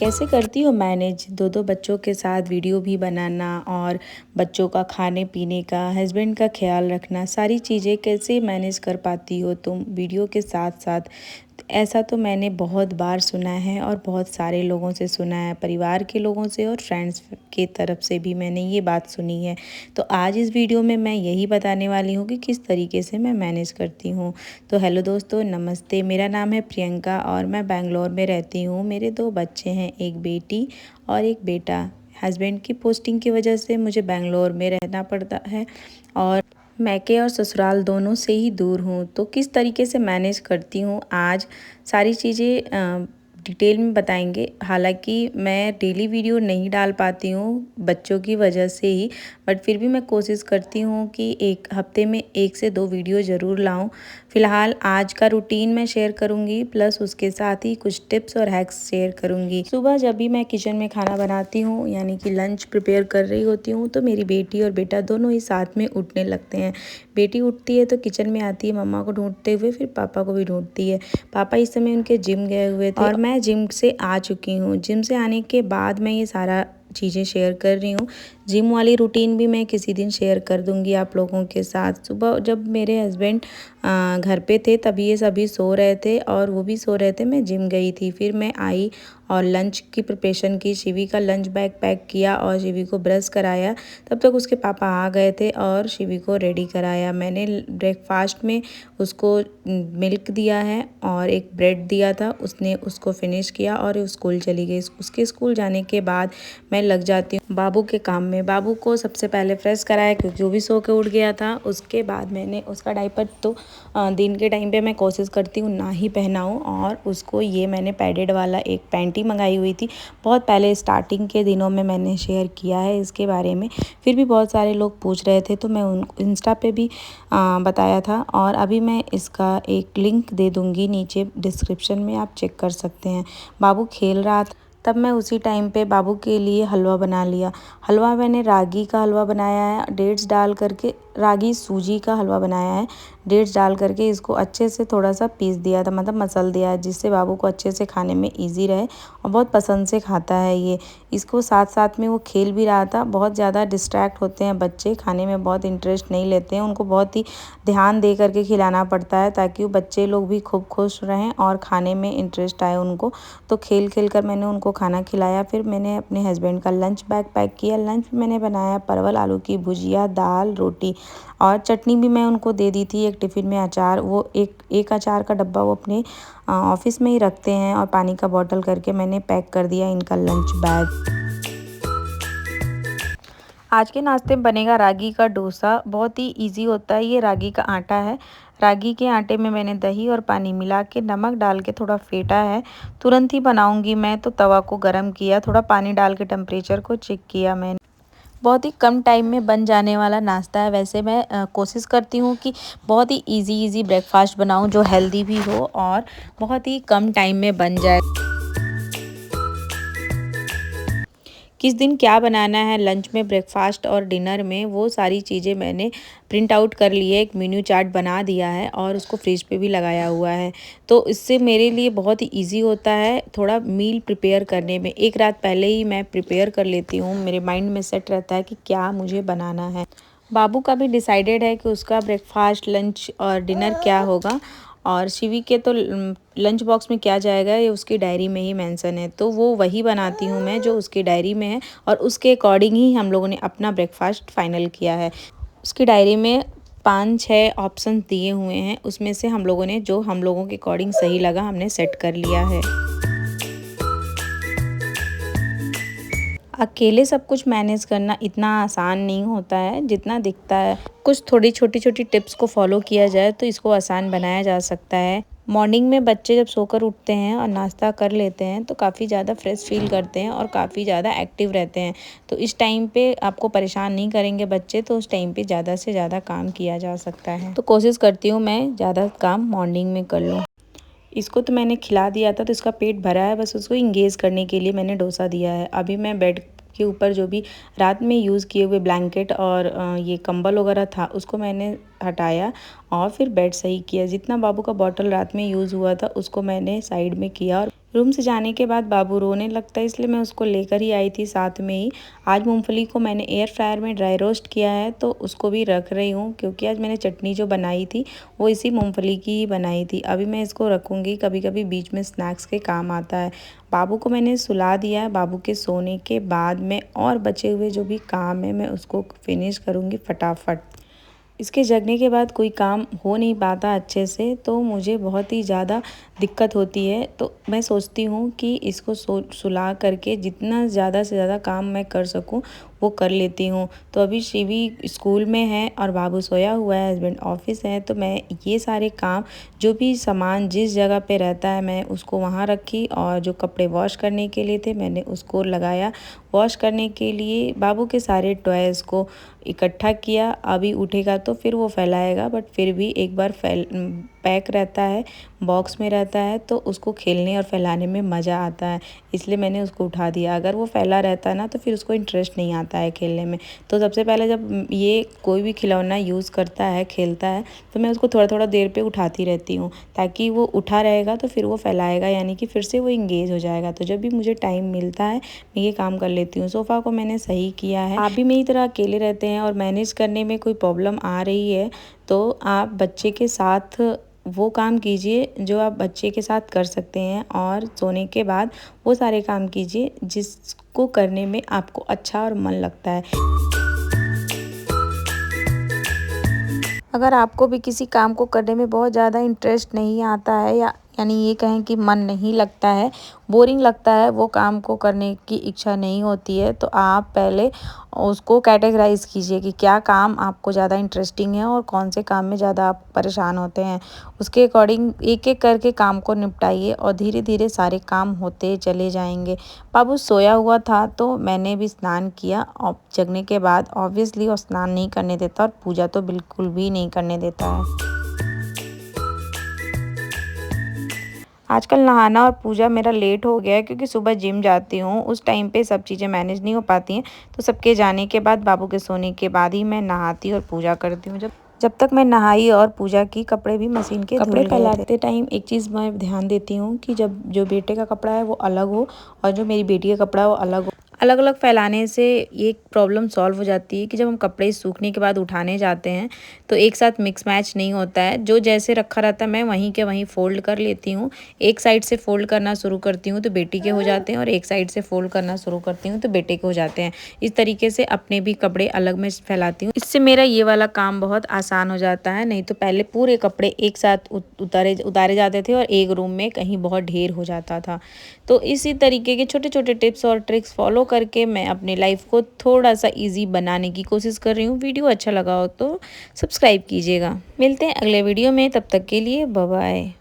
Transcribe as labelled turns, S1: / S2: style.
S1: कैसे करती हो मैनेज दो दो बच्चों के साथ वीडियो भी बनाना और बच्चों का खाने पीने का, हस्बैंड का ख्याल रखना, सारी चीज़ें कैसे मैनेज कर पाती हो तुम वीडियो के साथ साथ? ऐसा तो मैंने बहुत बार सुना है और बहुत सारे लोगों से सुना है, परिवार के लोगों से और फ्रेंड्स के तरफ से भी मैंने ये बात सुनी है। तो आज इस वीडियो में मैं यही बताने वाली हूँ कि किस तरीके से मैं मैनेज करती हूँ। तो हेलो दोस्तों, नमस्ते। मेरा नाम है प्रियंका और मैं बेंगलोर में रहती हूँ। मेरे 2 बच्चे हैं, एक बेटी और एक बेटा। हस्बैंड की पोस्टिंग की वजह से मुझे बेंगलोर में रहना पड़ता है और मैके और ससुराल दोनों से ही दूर हूँ। तो किस तरीके से मैनेज करती हूँ, आज सारी चीज़ें डिटेल में बताएंगे। हालांकि मैं डेली वीडियो नहीं डाल पाती हूँ बच्चों की वजह से ही, बट फिर भी मैं कोशिश करती हूँ कि एक हफ्ते में 1 से 2 वीडियो ज़रूर लाऊं। फ़िलहाल आज का रूटीन मैं शेयर करूँगी, प्लस उसके साथ ही कुछ टिप्स और हैक्स शेयर करूँगी। सुबह जब भी मैं किचन में खाना बनाती हूँ, यानी कि लंच प्रिपेयर कर रही होती हूँ, तो मेरी बेटी और बेटा दोनों ही साथ में उठने लगते हैं। बेटी उठती है तो किचन में आती है मम्मा को ढूंढते हुए, फिर पापा को भी ढूंढती है। पापा इस समय उनके जिम गए हुए थे और मैं जिम से आ चुकी हूँ। जिम से आने के बाद मैं ये सारा चीज़ें शेयर कर रही हूँ। जिम वाली रूटीन भी मैं किसी दिन शेयर कर दूँगी आप लोगों के साथ। सुबह जब मेरे हस्बैंड घर पे थे तभी ये सभी सो रहे थे और वो भी सो रहे थे, मैं जिम गई थी। फिर मैं आई और लंच की प्रिपरेशन की, शिवी का लंच बैग पैक किया और शिवी को ब्रश कराया। तब तक उसके पापा आ गए थे और शिवी को रेडी कराया। मैंने ब्रेकफास्ट में उसको मिल्क दिया है और एक ब्रेड दिया था, उसने उसको फिनिश किया और वो स्कूल चली गई। उसके स्कूल जाने के बाद मैं लग जाती हूँ बाबू के काम में। बाबू को सबसे पहले फ्रेश कराया क्योंकि वो भी सो के उठ गया था। उसके बाद मैंने उसका डायपर तो दिन के टाइम पे मैं कोशिश करती हूँ ना ही पहनाऊँ, और उसको ये मैंने पैडेड वाला एक पैंटी मंगाई हुई थी। बहुत पहले स्टार्टिंग के दिनों में मैंने शेयर किया है इसके बारे में, फिर भी बहुत सारे लोग पूछ रहे थे तो मैं उन इंस्टा पे भी बताया था। और अभी मैं इसका एक लिंक दे दूँगी नीचे डिस्क्रिप्शन में, आप चेक कर सकते हैं। बाबू खेल रहा था तब मैं उसी टाइम पे बाबू के लिए हलवा बना लिया। हलवा मैंने रागी का हलवा बनाया है, डेट्स डाल करके, रागी सूजी का हलवा बनाया है। डेट्स डाल करके इसको अच्छे से थोड़ा सा पीस दिया था, मतलब मसल दिया है, जिससे बाबू को अच्छे से खाने में इजी रहे और बहुत पसंद से खाता है ये। इसको साथ साथ में वो खेल भी रहा था। बहुत ज़्यादा डिस्ट्रैक्ट होते हैं बच्चे, खाने में बहुत इंटरेस्ट नहीं लेते हैं, उनको बहुत ही ध्यान दे करके खिलाना पड़ता है ताकि वो बच्चे लोग भी खूब खुश रहें और खाने में इंटरेस्ट आए उनको। तो खेल खेल कर मैंने उनको खाना खिलाया। फिर मैंने अपने हस्बैंड का लंच बैग पैक किया। लंच में मैंने बनाया परवल आलू की भुजिया, दाल, रोटी और चटनी भी मैं उनको दे दी थी। एक टिफ़िन में अचार, वो एक अचार का डब्बा वो अपने ऑफिस में ही रखते हैं, और पानी का बॉटल करके मैंने पैक कर दिया इनका लंच बैग। आज के नाश्ते में बनेगा रागी का डोसा। बहुत ही इजी होता है, ये रागी का आटा है। रागी के आटे में मैंने दही और पानी मिला के नमक डाल के थोड़ा फेंटा है। तुरंत ही बनाऊंगी मैं, तो तवा को गरम किया, थोड़ा पानी डाल के टेम्परेचर को चेक किया मैंने। बहुत ही कम टाइम में बन जाने वाला नाश्ता है। वैसे मैं कोशिश करती हूँ कि बहुत ही इजी ब्रेकफास्ट बनाऊँ जो हेल्दी भी हो और बहुत ही कम टाइम में बन जाए। किस दिन क्या बनाना है लंच में, ब्रेकफास्ट और डिनर में, वो सारी चीज़ें मैंने प्रिंट आउट कर ली है। एक मेन्यू चार्ट बना दिया है और उसको फ्रिज पे भी लगाया हुआ है। तो इससे मेरे लिए बहुत ही इजी होता है थोड़ा मील प्रिपेयर करने में। एक रात पहले ही मैं प्रिपेयर कर लेती हूँ, मेरे माइंड में सेट रहता है कि क्या मुझे बनाना है। बाबू का भी डिसाइडेड है कि उसका ब्रेकफास्ट, लंच और डिनर क्या होगा, और शिवी के तो लंच बॉक्स में क्या जाएगा ये उसकी डायरी में ही मेंशन है, तो वो वही बनाती हूँ मैं जो उसकी डायरी में है, और उसके अकॉर्डिंग ही हम लोगों ने अपना ब्रेकफास्ट फाइनल किया है। उसकी डायरी में 5-6 ऑप्शन दिए हुए हैं, उसमें से हम लोगों ने जो हम लोगों के अकॉर्डिंग सही लगा हमने सेट कर लिया है। अकेले सब कुछ मैनेज करना इतना आसान नहीं होता है जितना दिखता है। कुछ थोड़ी छोटी छोटी टिप्स को फॉलो किया जाए तो इसको आसान बनाया जा सकता है। मॉर्निंग में बच्चे जब सोकर उठते हैं और नाश्ता कर लेते हैं तो काफ़ी ज़्यादा फ्रेश फील करते हैं और काफ़ी ज़्यादा एक्टिव रहते हैं। तो इस टाइम पे आपको परेशान नहीं करेंगे बच्चे, तो उस टाइम पे ज़्यादा से ज़्यादा काम किया जा सकता है। तो कोशिश करती हूँ मैं ज़्यादा काम मॉर्निंग में कर लूँ। इसको तो मैंने खिला दिया था तो इसका पेट भरा है, बस उसको इंगेज करने के लिए मैंने डोसा दिया है। अभी मैं बेड के ऊपर जो भी रात में यूज़ किए हुए ब्लैंकेट और ये कंबल वगैरह था उसको मैंने हटाया और फिर बेड सही किया। जितना बाबू का बॉटल रात में यूज़ हुआ था उसको मैंने साइड में किया और रूम से जाने के बाद बाबू रोने लगता है, इसलिए मैं उसको लेकर ही आई थी साथ में ही। आज मूंगफली को मैंने एयर फ्रायर में ड्राई रोस्ट किया है, तो उसको भी रख रही हूँ क्योंकि आज मैंने चटनी जो बनाई थी वो इसी मूंगफली की ही बनाई थी। अभी मैं इसको रखूँगी, कभी कभी बीच में स्नैक्स के काम आता है। बाबू को मैंने सुला दिया है। बाबू के सोने के बाद में और बचे हुए जो भी काम है मैं उसको फिनिश करूँगी फटाफट। इसके जगने के बाद कोई काम हो नहीं पाता अच्छे से, तो मुझे बहुत ही ज़्यादा दिक्कत होती है। तो मैं सोचती हूँ कि इसको सुला करके जितना ज़्यादा से ज़्यादा काम मैं कर सकूँ वो कर लेती हूँ। तो अभी शिवी स्कूल में है और बाबू सोया हुआ है, हस्बैंड ऑफिस है, तो मैं ये सारे काम जो भी सामान जिस जगह पे रहता है मैं उसको वहाँ रखी, और जो कपड़े वॉश करने के लिए थे मैंने उसको लगाया वॉश करने के लिए। बाबू के सारे टॉयज़ को इकट्ठा किया। अभी उठेगा तो फिर वो फैलाएगा, बट फिर भी एक बार पैक रहता है, बॉक्स में रहता है, तो उसको खेलने और फैलाने में मज़ा आता है, इसलिए मैंने उसको उठा दिया। अगर वो फैला रहता है ना तो फिर उसको इंटरेस्ट नहीं आता है खेलने में। तो सबसे पहले जब ये कोई भी खिलौना यूज़ करता है, खेलता है, तो मैं उसको थोड़ा थोड़ा देर पे उठाती रहती हूँ, ताकि वो उठा रहेगा तो फिर वो फैलाएगा, यानी कि फिर से वो इंगेज हो जाएगा। तो जब भी मुझे टाइम मिलता है मैं ये काम कर लेती हूँ। सोफ़ा को मैंने सही किया है। आप भी मेरी तरह अकेले रहते हैं और मैनेज करने में कोई प्रॉब्लम आ रही है, तो आप बच्चे के साथ वो काम कीजिए जो आप बच्चे के साथ कर सकते हैं, और सोने के बाद वो सारे काम कीजिए जिसको करने में आपको अच्छा और मन लगता है। अगर आपको भी किसी काम को करने में बहुत ज़्यादा इंटरेस्ट नहीं आता है, या यानी ये कहें कि मन नहीं लगता है, बोरिंग लगता है, वो काम को करने की इच्छा नहीं होती है, तो आप पहले उसको कैटेगराइज़ कीजिए कि क्या काम आपको ज़्यादा इंटरेस्टिंग है और कौन से काम में ज़्यादा आप परेशान होते हैं। उसके अकॉर्डिंग एक एक करके काम को निपटाइए और धीरे धीरे सारे काम होते चले जाएंगे। बाबू सोया हुआ था तो मैंने भी स्नान किया, और जगने के बाद ऑब्वियसली वो स्नान नहीं करने देता और पूजा तो बिल्कुल भी नहीं करने देता है। आजकल नहाना और पूजा मेरा लेट हो गया है क्योंकि सुबह जिम जाती हूँ, उस टाइम पे सब चीज़ें मैनेज नहीं हो पाती हैं। तो सबके जाने के बाद, बाबू के सोने के बाद ही मैं नहाती और पूजा करती हूँ। जब जब तक मैं नहाई और पूजा की, कपड़े भी मशीन के कपड़े फैलाते टाइम एक चीज़ मैं ध्यान देती हूँ कि जब जो बेटे का कपड़ा है वो अलग हो और जो मेरी बेटी का कपड़ा है वो अलग हो। अलग अलग फैलाने से ये प्रॉब्लम सॉल्व हो जाती है कि जब हम कपड़े सूखने के बाद उठाने जाते हैं तो एक साथ मिक्स मैच नहीं होता है। जो जैसे रखा रहता है मैं वहीं के वहीं फ़ोल्ड कर लेती हूँ। एक साइड से फ़ोल्ड करना शुरू करती हूँ तो बेटी के हो जाते हैं, और एक साइड से फ़ोल्ड करना शुरू करती हूँ तो बेटे के हो जाते हैं। इस तरीके से अपने भी कपड़े अलग में फैलाती हूँ। इससे मेरा ये वाला काम बहुत आसान हो जाता है, नहीं तो पहले पूरे कपड़े एक साथ उतारे जाते थे और एक रूम में कहीं बहुत ढेर हो जाता था। तो इसी तरीके के छोटे छोटे टिप्स और ट्रिक्स फॉलो करके मैं अपनी लाइफ को थोड़ा सा इजी बनाने की कोशिश कर रही हूँ। वीडियो अच्छा लगा हो तो सब्सक्राइब कीजिएगा। मिलते हैं अगले वीडियो में, तब तक के लिए बाय बाय।